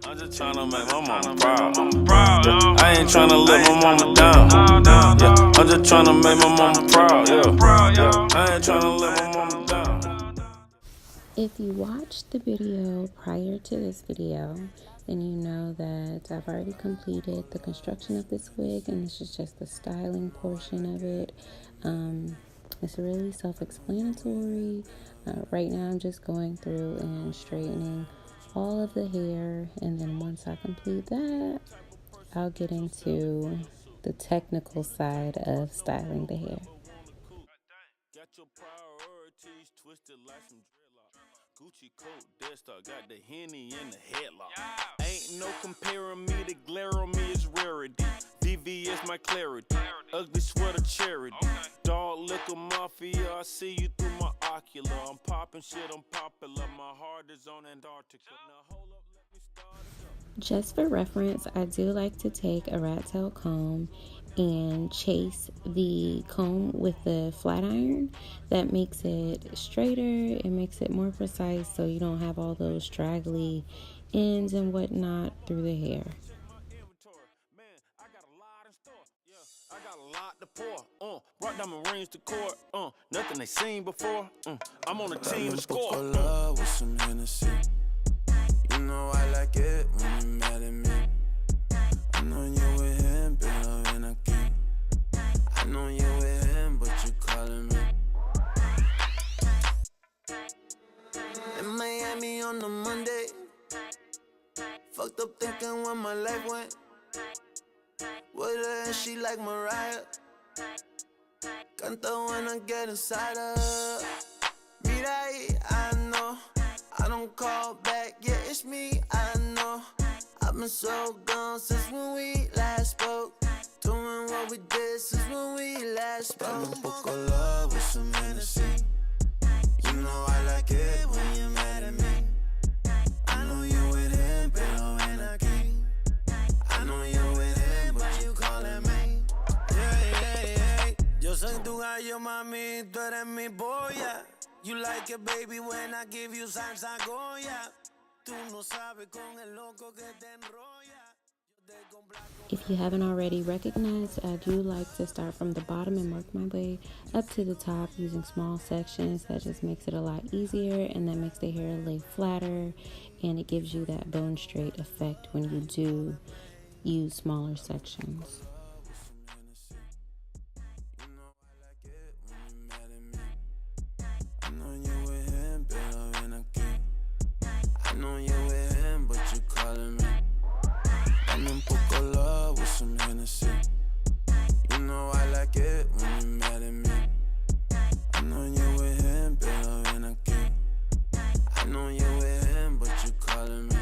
I'm just tryna make my mama proud. Yeah. I ain't tryna let my mama down. Yeah. I'm just tryna make my mama proud. Yeah. I ain't tryna let my mama down. If you watched the video prior to this video, then you know that I've already completed the construction of this wig, and this is just the styling portion of it. It's really self-explanatory. Right now I'm just going through and straightening all of the hair, and then once I complete that, I'll get into the technical side of styling the hair. Got your priorities twisted like some dreadlock. Gucci coat, dead stock, got the Henny in the headlock. Ain't no comparing me, the glare on me is rarity. VVS my clarity, ugly sweater charity. Dog liquor mafia, I see you through my ocular. I'm popping shit, I'm popular, my heart is on Antarctica. Now hold up, let me start it up. Just for reference, I do like to take a rat tail comb and chase the comb with the flat iron. That makes it straighter, it makes it more precise, so you don't have all those straggly ends and whatnot through the hair. Man, I got a lot in store. Yeah, I got a lot to pour. Brought down my rings to court. Nothing they seen before. I'm on a team to score. Love with some Hennessy. You know I like it when you mad at me. I know you with him, better than I can. I know you with him, but you calling me. In Miami on the Monday. Fucked up thinking where my life went. With her and she like Mariah. Canta when I get inside her. Mira ahí, I know. I don't call back, yeah, it's me, I know. I've been so gone since when we last spoke. Doing what we did since when we last spoke. Dame un poco love with some Hennessy. You know I like it when you're mad at me. I know you with him, pero ven aquí. I know you with him, but you calling me. Yeah. Yo soy tu gallo, mami, tú eres mi boya. You like it, baby, when I give you salsa Goya. Tú no sabes con el loco que te enrolla. If you haven't already recognized, I do like to start from the bottom and work my way up to the top using small sections. That just makes it a lot easier, and that makes the hair lay flatter, and it gives you that bone straight effect when you do use smaller sections. Some Hennessy. You know I like it when you're mad at me. I know you with him, pero ven aquí. I know you with him, but you calling me.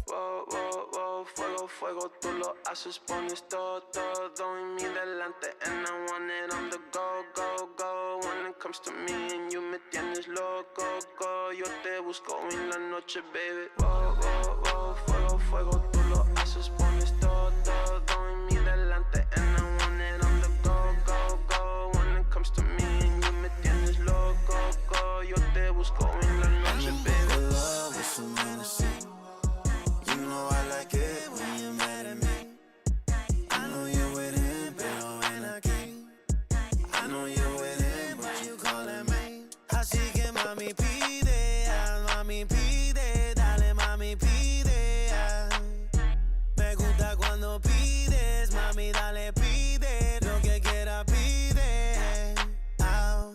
Whoa, fuego, tú lo haces, pones todo en mi delante. And I want it on the go. When it comes to me and you me tienes loco, go. Yo te busco en la noche, baby. Whoa, fuego, tú lo haces, pones todo en mi delante. And I want it on the go. When it comes to me and you me tienes loco, go. Yo te busco en la noche, baby. Love with some Hennessy. You know I like it when you're mad at me. I know you with him, pero ven aquí. I know you with him, but you calling me. Así que mami pide, dale mami pide. Me gusta cuando pides, mami dale pide, lo que quiera pide. Ow.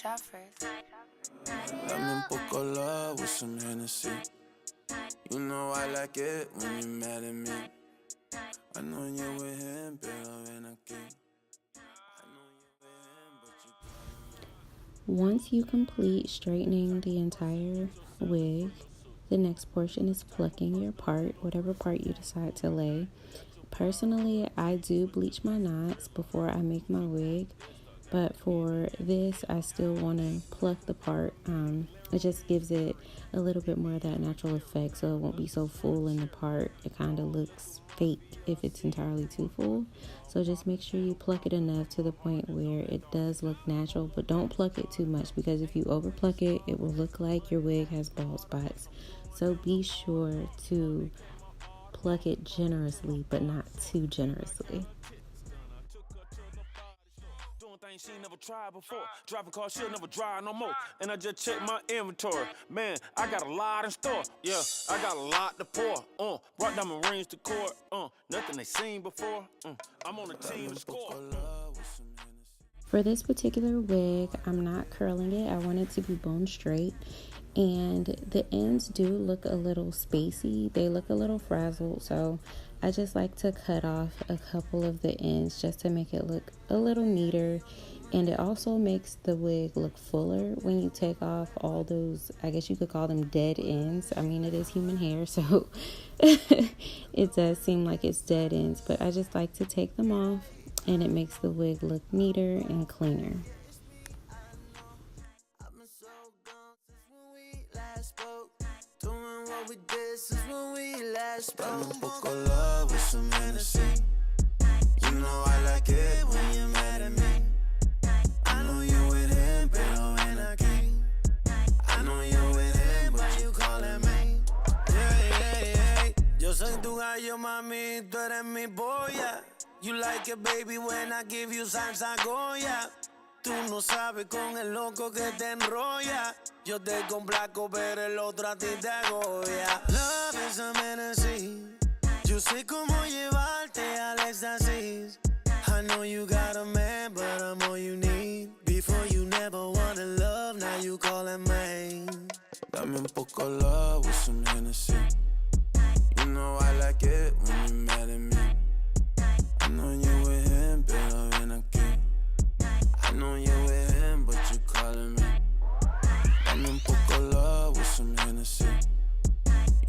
A.CHAL first. Dame un poco love with some Hennessy. You know I like it when you're mad at me. I know you with him, pero ven aquí. I know you with him, but you. Once you complete straightening the entire wig, the next portion is plucking your part, whatever part you decide to lay. Personally, I do bleach my knots before I make my wig. But for this, I still want to pluck the part. It just gives it a little bit more of that natural effect, so it won't be so full in the part. It kind of looks fake if it's entirely too full. So just make sure you pluck it enough to the point where it does look natural, but don't pluck it too much, because if you over pluck it, it will look like your wig has bald spots. So be sure to pluck it generously, but not too generously. Things she never tried before. Driving cars, she'll never drive no more. And I just checked my inventory. Man, I got a lot in store. Yeah, I got a lot to pour. Brought down my rings to court. Nothing they seen before. I'm on a team to score. For this particular wig, I'm not curling it. I want it to be bone straight. And the ends do look a little spacey. They look a little frazzled. So I just like to cut off a couple of the ends just to make it look a little neater. And it also makes the wig look fuller when you take off all those, I guess you could call them dead ends. I mean, it is human hair, so it does seem like it's dead ends. But I just like to take them off, and it makes the wig look neater and cleaner. We did since when we last spoke. Un poco love with some Hennessy. You know I like it when you're mad at me. I know you with him, pero when I came. I know you with him, but you calling me. Yeah. Yo soy tu gallo, mami, tú eres mi polla. You like it, baby, when I give you salsa Goya. Tú no sabes con el loco que te enrolla. Yo te complaco, pero el otro a ti te agobia. Love is a Hennessy. Yo sé cómo llevarte al éxtasis. I know you got a man, but I'm all you need. Before you never wanted love, now you calling me. Dame un poco love with some Hennessy. You know I like it when you're mad at me. I know you with him, pero ven aquí. I know you're with him, but you calling me. I'm un poco love with some Hennessy.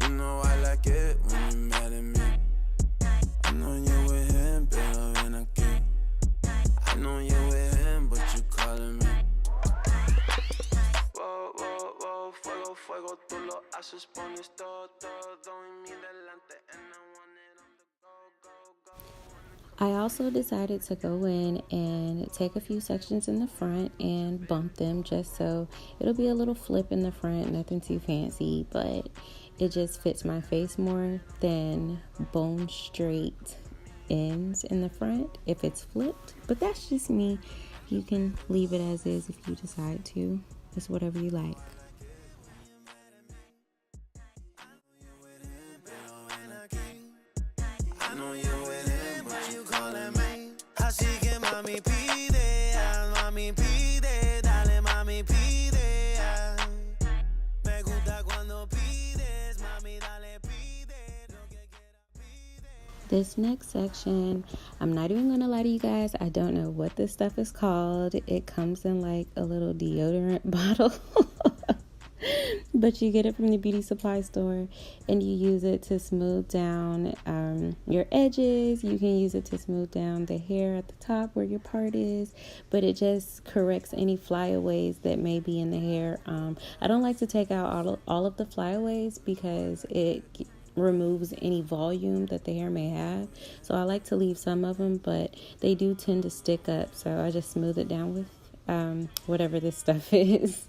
You know I like it when you're mad at me. I know you're with him, pero ven aquí. I know you're with him, but you calling me. Whoa, fuego, fuego, tú lo haces, pones todo en mi delante, and I want it on the go. I also decided to go in and take a few sections in the front and bump them, just so it'll be a little flip in the front, nothing too fancy, but it just fits my face more than bone straight ends in the front if it's flipped. But that's just me. You can leave it as is if you decide to. It's whatever you like. This next section, I'm not even gonna lie to you guys, I don't know what this stuff is called. It comes in like a little deodorant bottle. But you get it from the beauty supply store, and you use it to smooth down your edges. You can use it to smooth down the hair at the top where your part is, but it just corrects any flyaways that may be in the hair. I don't like to take out all of the flyaways because it removes any volume that the hair may have. So I like to leave some of them, but they do tend to stick up. So I just smooth it down with whatever this stuff is.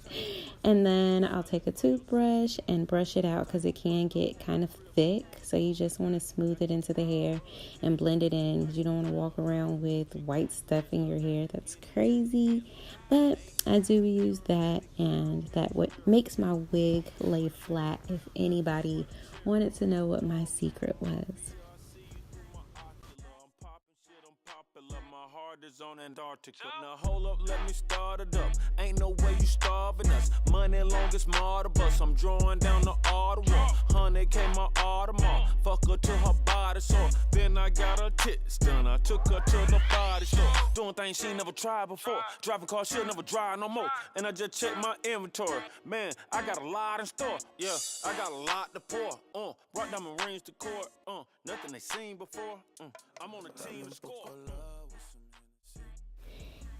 And then I'll take a toothbrush and brush it out because it can get kind of thick. So you just want to smooth it into the hair and blend it in, because you don't want to walk around with white stuff in your hair. That's crazy. But I do use that, and that what makes my wig lay flat, if anybody wanted to know what my secret was. Is on Antarctica. Now hold up, let me start it up. Ain't no way you starving us. Money long as more bus. I'm drawing down the Ottawa. 100K my Audemars. Fuck her to her body sore. Then I got her tits done. I took her to the body store. Doing things she never tried before. Driving cars she'll never drive no more. And I just checked my inventory. Man, I got a lot in store. Yeah, I got a lot to pour. Brought down my rings to court. Nothing they seen before. I'm on a team to score.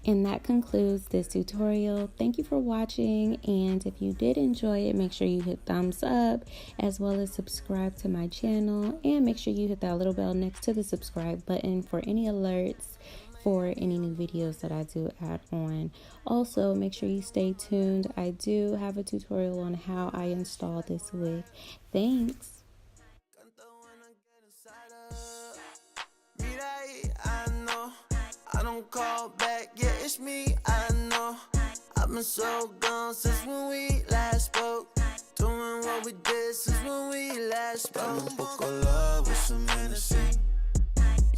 And that concludes this tutorial. Thank you for watching, and if you did enjoy it, make sure you hit thumbs up as well as subscribe to my channel, and make sure you hit that little bell next to the subscribe button for any alerts for any new videos that I do add on. Also, make sure you stay tuned. I do have a tutorial on how I install this wig. Thanks. I don't call back, yeah, it's me, I know. I've been so gone since when we last spoke. Doing what we did since when we last spoke. Dame un poco love with some Hennessy.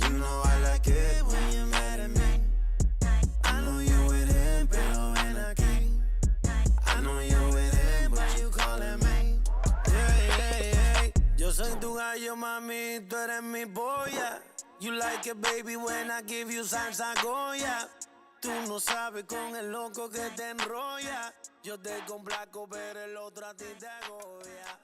You know I like it when you're mad at me. I know you with him, pero when I came. I know you with him, but you calling me. Yeah. Yo soy tu gallo, mami, tú eres mi polla. You like it, baby, when I give you salsa Goya. Tú no sabes con el loco que te enrolla. Yo te complaco, pero el otro a ti te agoya.